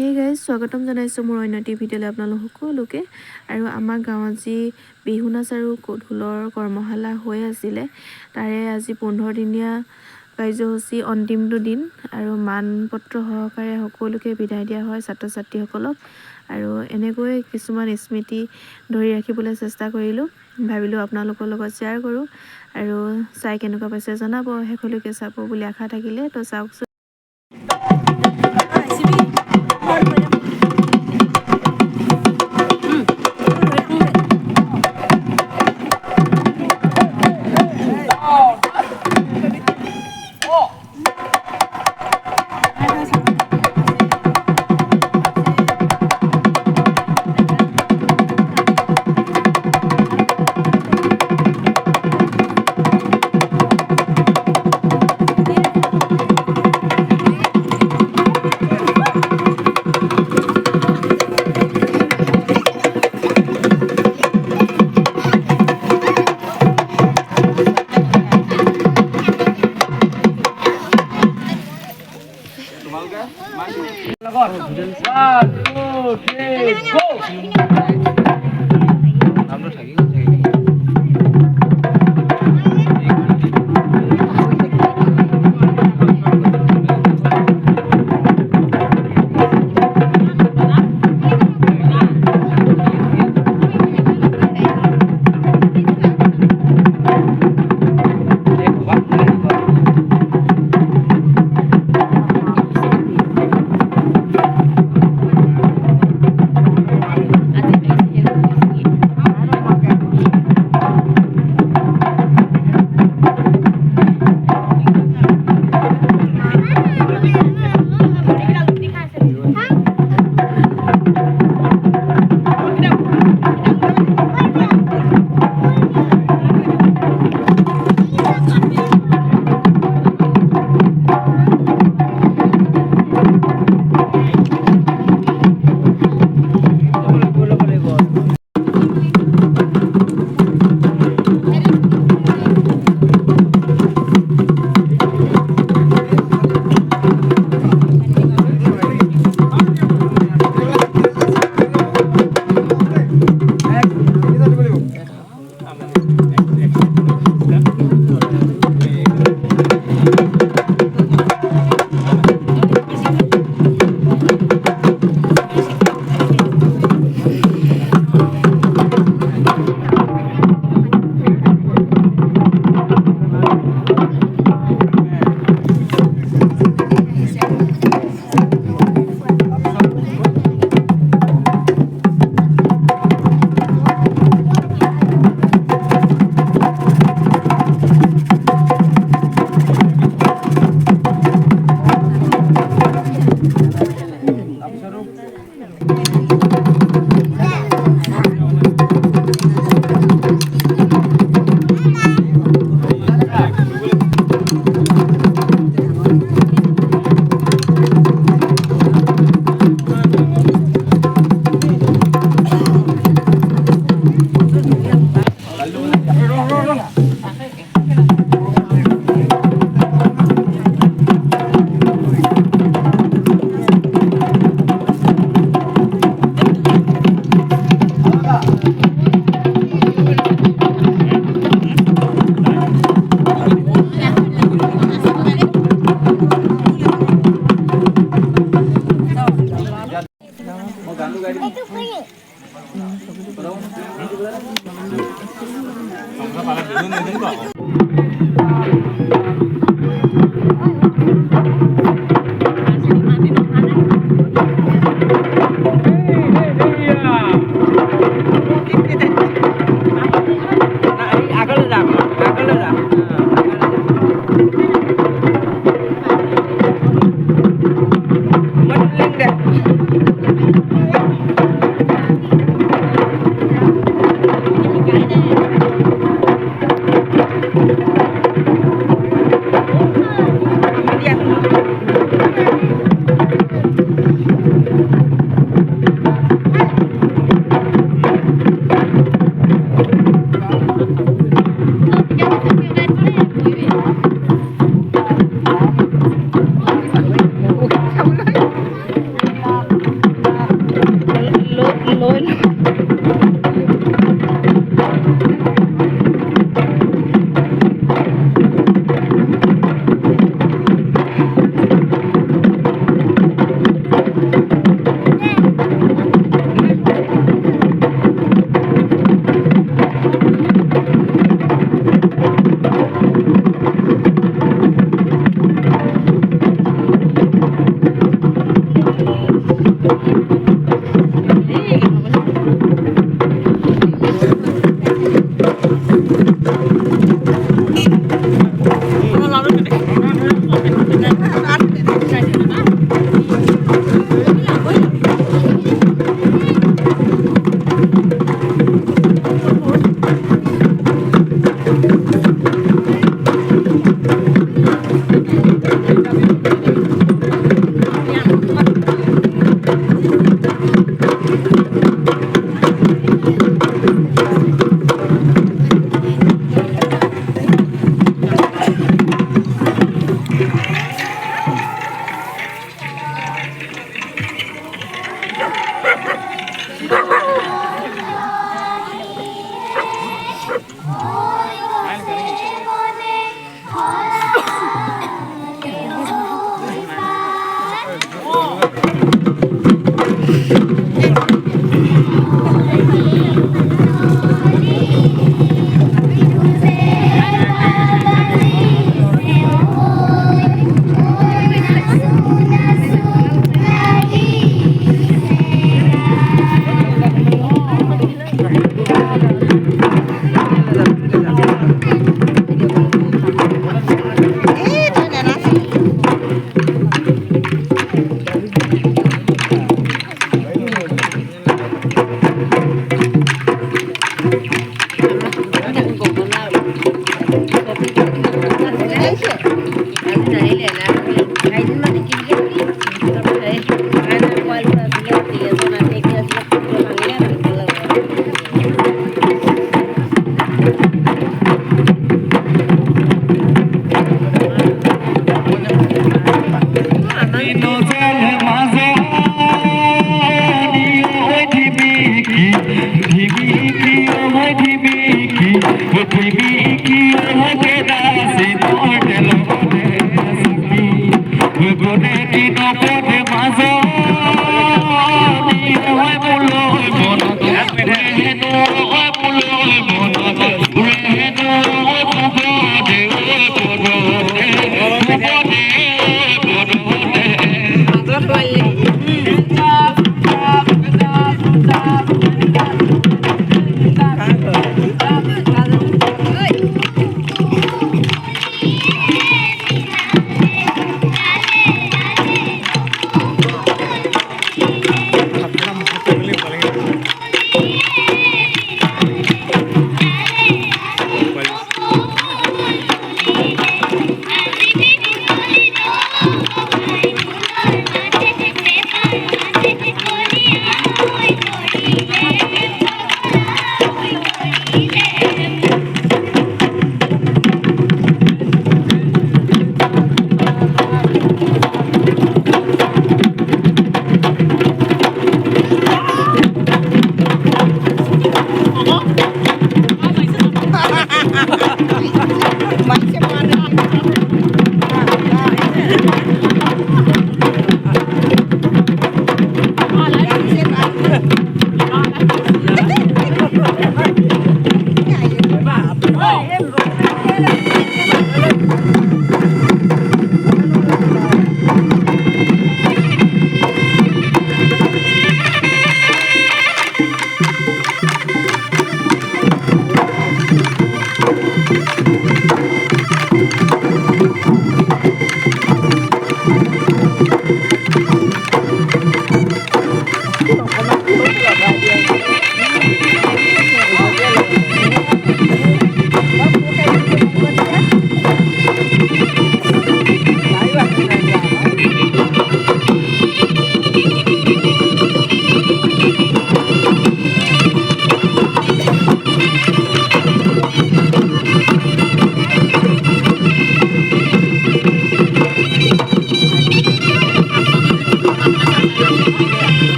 Hey guys স্বাগতম জনাইছোঁ মোৰ অন্য এটি ভিডিঅ'লৈ আপোনালোক সকলোকে। আৰু আমাৰ গাঁৱত যি বিহু নাচ আৰু ঢোলৰ কৰ্মশালা হৈ আছিলে তাৰে আজি 15 দিনীয়া কাৰ্যসূচী অন্তিমটো দিন আৰু মানপত্ৰ সহকাৰে সকলোকে বিদায় দিয়া হয় ছাত্ৰ ছাত্ৰীসকলক। আৰু এনেকৈ কিছুমান স্মৃতি ধৰি ৰাখিবলৈ চেষ্টা কৰিলোঁ, ভাবিলোঁ আপোনালোকৰ লগত শ্বেয়াৰ কৰোঁ আৰু চাই কেনেকুৱা পাইছে জনাব। শেষলৈকে চাব বুলি আশা থাকিলে তো চাওকচোন।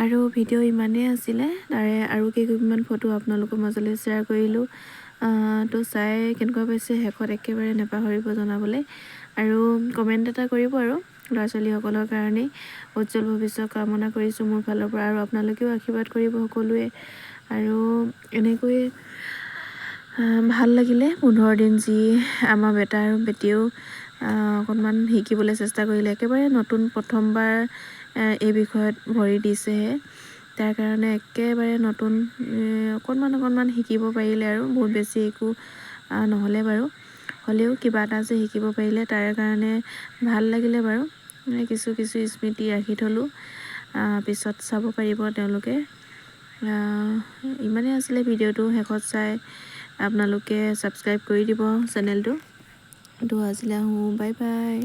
আৰু ভিডিঅ' ইমানেই আছিলে, তাৰে আৰু কেইকপিমান ফটো আপোনালোকৰ মাজলৈ শ্বেয়াৰ কৰিলোঁ। তো চাই কেনেকুৱা পাইছে শেষত একেবাৰে নাপাহৰিব জনাবলৈ, আৰু কমেণ্ট এটা কৰিব আৰু ল'ৰা ছোৱালীসকলৰ কাৰণে উজ্জ্বল ভৱিষ্যত কামনা কৰিছোঁ মোৰ ফালৰ পৰা। আৰু আপোনালোকেও আশীৰ্বাদ কৰিব সকলোৱে। আৰু এনেকৈ ভাল লাগিলে 15 দিন যি আমাৰ বেটা আৰু বেটীয়েও অকণমান শিকিবলৈ চেষ্টা কৰিলে। একেবাৰে নতুন প্ৰথমবাৰ এই বিষয়ত ভৰি দিছেহে, তাৰ কাৰণে একেবাৰে নতুন অকণমান শিকিব পাৰিলে আৰু বহুত বেছি একো নহ'লে বাৰু, হ'লেও কিবা এটা যে শিকিব পাৰিলে তাৰ কাৰণে ভাল লাগিলে বাৰু। কিছু স্মৃতি ৰাখি থলোঁ, পিছত চাব পাৰিব তেওঁলোকে। ইমানেই আছিলে ভিডিঅ'টো। শেষত চাই আপোনালোকে ছাবস্ক্ৰাইব কৰি দিব চেনেলটো। তো আজিলৈ আহোঁ, বাই বাই।